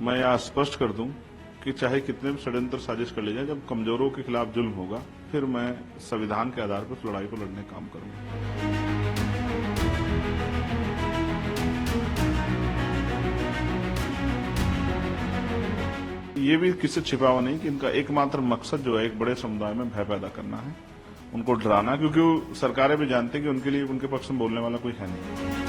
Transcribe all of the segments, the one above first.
मैं यहाँ स्पष्ट कर दूं कि चाहे कितने भी षड्यंत्र साजिश कर ली जाए, जब कमजोरों के खिलाफ जुल्म होगा फिर मैं संविधान के आधार पर उस लड़ाई को लड़ने का काम करूंगा। ये भी किसी छिपा हुआ नहीं कि इनका एकमात्र मकसद जो है एक बड़े समुदाय में भय पैदा करना है, उनको डराना, क्योंकि वो सरकारें भी जानते हैं कि उनके लिए उनके पक्ष में बोलने वाला कोई है नहीं।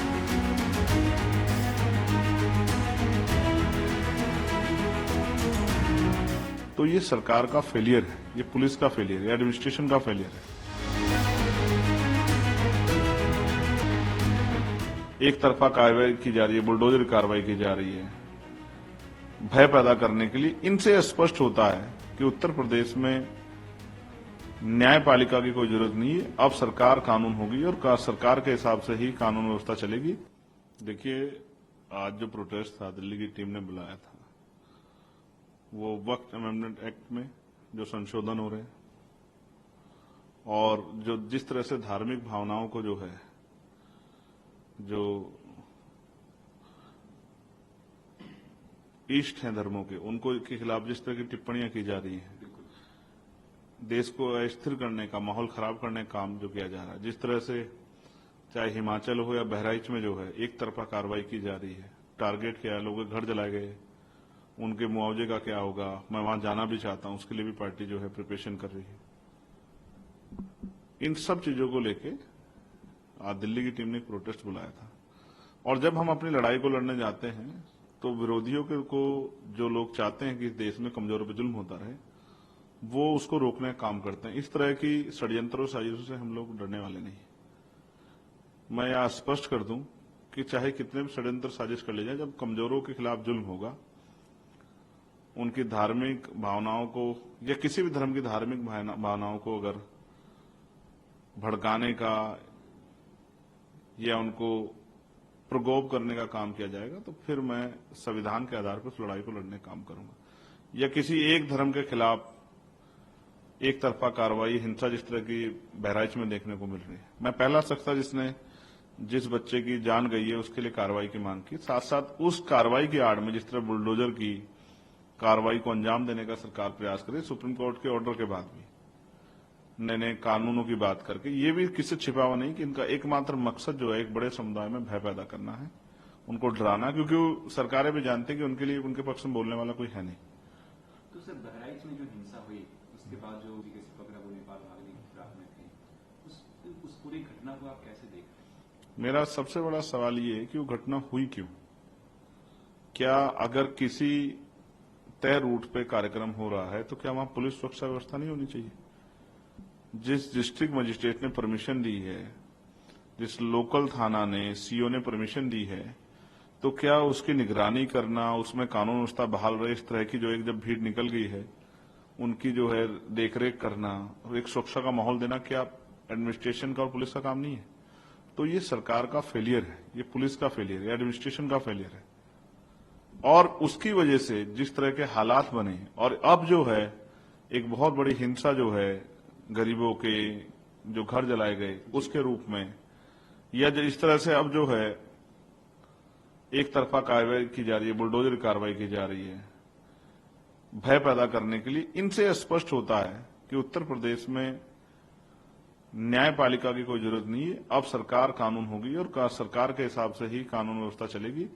तो ये सरकार का फेलियर है, ये पुलिस का फेलियर है, एडमिनिस्ट्रेशन का फेलियर है। एक तरफा कार्रवाई की जा रही है, बुलडोजर कार्रवाई की जा रही है भय पैदा करने के लिए। इनसे स्पष्ट होता है कि उत्तर प्रदेश में न्यायपालिका की कोई जरूरत नहीं है। अब सरकार कानून होगी और सरकार के हिसाब से ही कानून व्यवस्था चलेगी। देखिए, आज जो प्रोटेस्ट था दिल्ली की टीम ने बुलाया था, वो वक्त अमेंडमेंट एक्ट में जो संशोधन हो रहे हैं और जो जिस तरह से धार्मिक भावनाओं को जो है, जो ईष्ट हैं धर्मों के, उनको के खिलाफ जिस तरह की टिप्पणियां की जा रही हैं, देश को अस्थिर करने का, माहौल खराब करने का काम जो किया जा रहा है, जिस तरह से चाहे हिमाचल हो या बहराइच में जो है एक तरफा कार्रवाई की जा रही है, टारगेट किया, लोगों के घर जलाए गए, उनके मुआवजे का क्या होगा, मैं वहां जाना भी चाहता हूं, उसके लिए भी पार्टी जो है प्रिपरेशन कर रही है। इन सब चीजों को लेके आज दिल्ली की टीम ने एक प्रोटेस्ट बुलाया था। और जब हम अपनी लड़ाई को लड़ने जाते हैं तो विरोधियों को जो लोग चाहते हैं कि इस देश में कमजोरों पर जुल्म होता रहे, वो उसको रोकने का काम करते हैं। इस तरह की षड्यंत्रों साजिशों से हम लोग डरने वाले नहीं। मैं यहाँ स्पष्ट कर दूं कि चाहे कितने भी षड्यंत्र साजिश कर ली जाए, जब कमजोरों के खिलाफ जुल्म होगा, उनकी धार्मिक भावनाओं को या किसी भी धर्म की धार्मिक भावनाओं को अगर भड़काने का या उनको प्रकोप करने का काम किया जाएगा तो फिर मैं संविधान के आधार पर उस लड़ाई को लड़ने का काम करूंगा। या किसी एक धर्म के खिलाफ एक तरफा कार्रवाई, हिंसा जिस तरह की बहराइच में देखने को मिल रही है, मैं पहला शख्स था जिसने जिस बच्चे की जान गई है उसके लिए कार्रवाई की मांग की। साथ साथ उस कार्रवाई की आड़ में जिस तरह बुलडोजर की कार्रवाई को अंजाम देने का सरकार प्रयास करे, सुप्रीम कोर्ट के ऑर्डर के बाद भी नए नए कानूनों की बात करके, ये भी किसी छिपा हुआ नहीं कि इनका एकमात्र मकसद जो है एक बड़े समुदाय में भय पैदा करना है, उनको डराना, क्योंकि वो सरकारें भी जानते हैं कि उनके लिए उनके पक्ष में बोलने वाला कोई है नहीं। तो सर, बहराइच में जो हिंसा हुई उसके बाद जो पकड़ा, वो नेपाल भागने की फिराक में थे, उस पूरी घटना को आप कैसे देख रहे हैं? मेरा सबसे बड़ा सवाल ये है कि वो घटना हुई क्यों? क्या अगर किसी तय रूट पे कार्यक्रम हो रहा है तो क्या वहां पुलिस सुरक्षा व्यवस्था नहीं होनी चाहिए? जिस डिस्ट्रिक्ट मजिस्ट्रेट ने परमिशन दी है, जिस लोकल थाना ने, सीओ ने परमिशन दी है, तो क्या उसकी निगरानी करना, उसमें कानून व्यवस्था बहाल रहे, इस तरह की जो एक जब भीड़ निकल गई है उनकी जो है देखरेख करना और एक सुरक्षा का माहौल देना, क्या एडमिनिस्ट्रेशन का और पुलिस का काम नहीं है? तो ये सरकार का फेलियर है, ये पुलिस का फेलियर है, एडमिनिस्ट्रेशन का फेलियर है। और उसकी वजह से जिस तरह के हालात बने और अब जो है एक बहुत बड़ी हिंसा जो है गरीबों के जो घर जलाए गए उसके रूप में, या इस तरह से अब जो है एक तरफा कार्रवाई की जा रही है, बुलडोजर कार्रवाई की जा रही है भय पैदा करने के लिए, इनसे स्पष्ट होता है कि उत्तर प्रदेश में न्यायपालिका की कोई जरूरत नहीं है। अब सरकार कानून होगी और सरकार के हिसाब से ही कानून व्यवस्था चलेगी।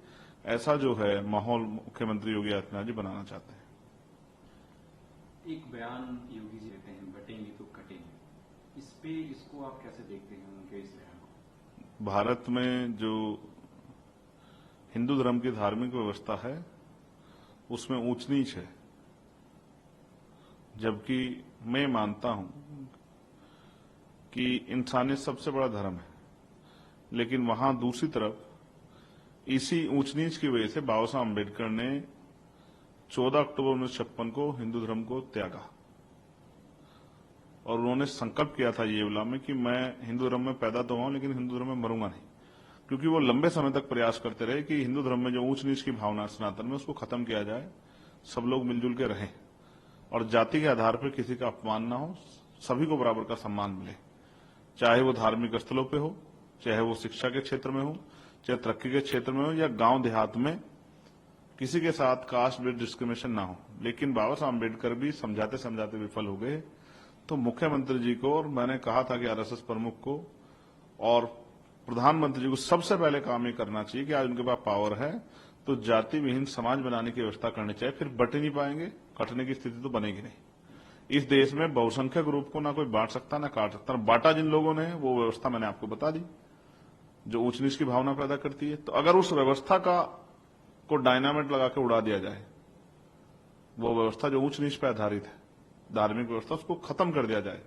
ऐसा जो है माहौल मुख्यमंत्री योगी आदित्यनाथ जी बनाना चाहते हैं। एक बयान योगी जी देते हैं, बटेंगे तो कटेंगे, इस पे इसको आप कैसे देखते हैं उनके इस बयान को? भारत में जो हिंदू धर्म की धार्मिक व्यवस्था है उसमें ऊंच नीच है, जबकि मैं मानता हूं कि इंसानियत सबसे बड़ा धर्म है, लेकिन वहां दूसरी तरफ इसी ऊंच नीच की वजह से बाबा साहब अम्बेडकर ने 14 अक्टूबर 1956 को हिंदू धर्म को त्यागा और उन्होंने संकल्प किया था येवला में कि मैं हिंदू धर्म में पैदा तो हुआ लेकिन हिंदू धर्म में मरूंगा नहीं, क्योंकि वो लंबे समय तक प्रयास करते रहे कि हिंदू धर्म में जो ऊंच नीच की भावना सनातन में उसको खत्म किया जाए, सब लोग मिलजुल के रहें और जाति के आधार पर किसी का अपमान ना हो, सभी को बराबर का सम्मान मिले, चाहे वो धार्मिक स्थलों पे हो, चाहे वो शिक्षा के क्षेत्र में हो, चाहे तरक्की के क्षेत्र में हो या गांव देहात में किसी के साथ कास्ट बेस्ड डिस्क्रिमिनेशन ना हो। लेकिन बाबा साहब अम्बेडकर भी समझाते समझाते विफल हो गए। तो मुख्यमंत्री जी को, और मैंने कहा था कि आरएसएस प्रमुख को और प्रधानमंत्री जी को सबसे पहले काम ये करना चाहिए कि आज उनके पास पावर है तो जाति विहीन समाज बनाने की व्यवस्था करनी चाहिए। फिर बट ही नहीं पाएंगे, कटने की स्थिति तो बनेगी नहीं। इस देश में बहुसंख्यक ग्रुप को ना कोई बांट सकता ना काट सकता। बांटा जिन लोगों ने, वो व्यवस्था मैंने आपको बता दी जो ऊंच नीच की भावना पैदा करती है। तो अगर उस व्यवस्था को डायनामाइट लगा के उड़ा दिया जाए, वो व्यवस्था जो ऊंच नीच पर आधारित है, धार्मिक व्यवस्था, उसको खत्म कर दिया जाए,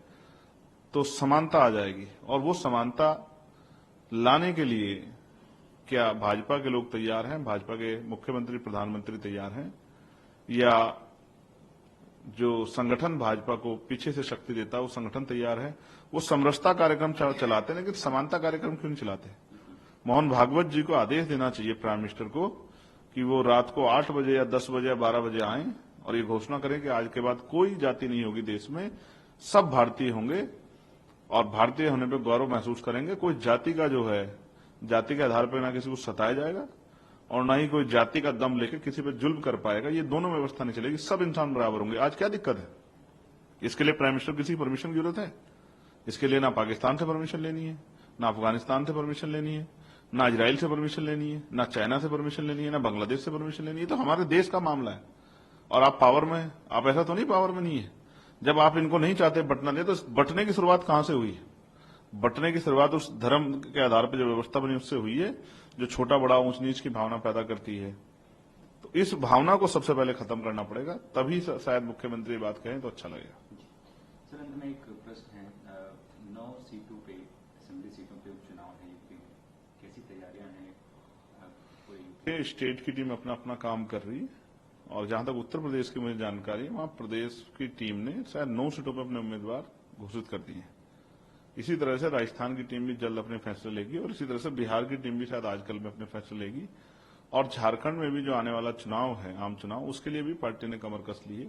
तो समानता आ जाएगी। और वो समानता लाने के लिए क्या भाजपा के लोग तैयार हैं, भाजपा के मुख्यमंत्री प्रधानमंत्री तैयार हैं, या जो संगठन भाजपा को पीछे से शक्ति देता है वो संगठन तैयार है? वो समरसता कार्यक्रम चलाते हैं, लेकिन समानता कार्यक्रम क्यों नहीं चलाते? मोहन भागवत जी को आदेश देना चाहिए, प्राइम मिनिस्टर को, कि वो रात को 8 बजे या 10 बजे या 12 बजे आएं और ये घोषणा करें कि आज के बाद कोई जाति नहीं होगी देश में, सब भारतीय होंगे और भारतीय होने पर गौरव महसूस करेंगे। कोई जाति का जो है, जाति के आधार पर ना किसी को सताया जाएगा और ना ही कोई जाति का दम लेकर किसी पर जुल्म कर पाएगा। ये दोनों व्यवस्था नहीं चलेगी, सब इंसान बराबर होंगे। आज क्या दिक्कत है? इसके लिए प्राइम मिनिस्टर किसी परमिशन की जरूरत है? इसके लिए ना पाकिस्तान से परमिशन लेनी है, ना अफगानिस्तान से परमिशन लेनी है, ना इजराइल से परमिशन लेनी है, ना चाइना से परमिशन लेनी है, ना बांग्लादेश से परमिशन लेनी है। तो हमारे देश का मामला है और आप पावर में हैं। आप ऐसा तो नहीं पावर में नहीं है। जब आप इनको नहीं चाहते बटना दे, तो बटने की शुरुआत कहां से हुई है? बटने की शुरुआत उस धर्म के आधार पर जो व्यवस्था बनी उससे हुई है, जो छोटा बड़ा ऊंच नीच की भावना पैदा करती है। तो इस भावना को सबसे पहले खत्म करना पड़ेगा, तभी शायद मुख्यमंत्री ये बात कहें तो अच्छा लगेगा। सर, अंत में एक प्रश्न है, 9 सीटों पे, असेंबली सीटों पे उपचुनाव है यूपी में, कैसी तैयारियां हैं? कोई स्टेट की टीम अपना अपना काम कर रही है और जहां तक उत्तर प्रदेश की मुझे जानकारी है, वहां प्रदेश की टीम ने शायद 9 सीटों पर अपने उम्मीदवार घोषित कर दिए हैं। इसी तरह से राजस्थान की टीम भी जल्द अपने फैसले लेगी और इसी तरह से बिहार की टीम भी शायद आजकल में अपने फैसले लेगी। और झारखंड में भी जो आने वाला चुनाव है, आम चुनाव, उसके लिए भी पार्टी ने कमर कस ली है।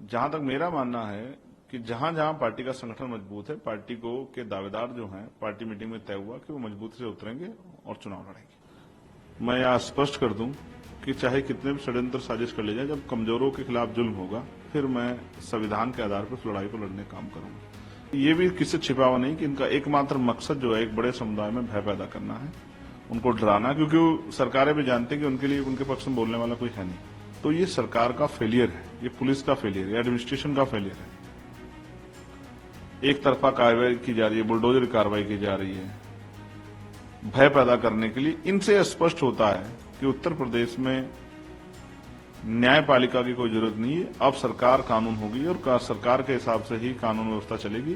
जहां तक मेरा मानना है कि जहां जहां पार्टी का संगठन मजबूत है, पार्टी को के दावेदार जो हैं, पार्टी मीटिंग में तय हुआ कि वो मजबूती से उतरेंगे और चुनाव लड़ेंगे। मैं यह स्पष्ट कर दूं कि चाहे कितने भी षड्यंत्र साजिश कर ले जाए, जब कमजोरों के खिलाफ जुल्म होगा, फिर मैं संविधान के आधार पर उस लड़ाई को लड़ने का काम करूंगा। ये भी किससे छिपा हुआ नहीं कि इनका एकमात्र मकसद जो है एक बड़े समुदाय में भय पैदा करना है, उनको डराना, क्योंकि सरकारें भी जानते हैं कि उनके लिए उनके पक्ष में बोलने वाला कोई है नहीं। तो ये सरकार का फेलियर है, ये पुलिस का फेलियर है, एडमिनिस्ट्रेशन का फेलियर है। एक तरफा कार्रवाई की जा रही है, बुलडोजर कार्रवाई की जा रही है भय पैदा करने के लिए। इनसे स्पष्ट होता है कि उत्तर प्रदेश में न्यायपालिका की कोई जरूरत नहीं है। अब सरकार कानून होगी और सरकार के हिसाब से ही कानून व्यवस्था चलेगी।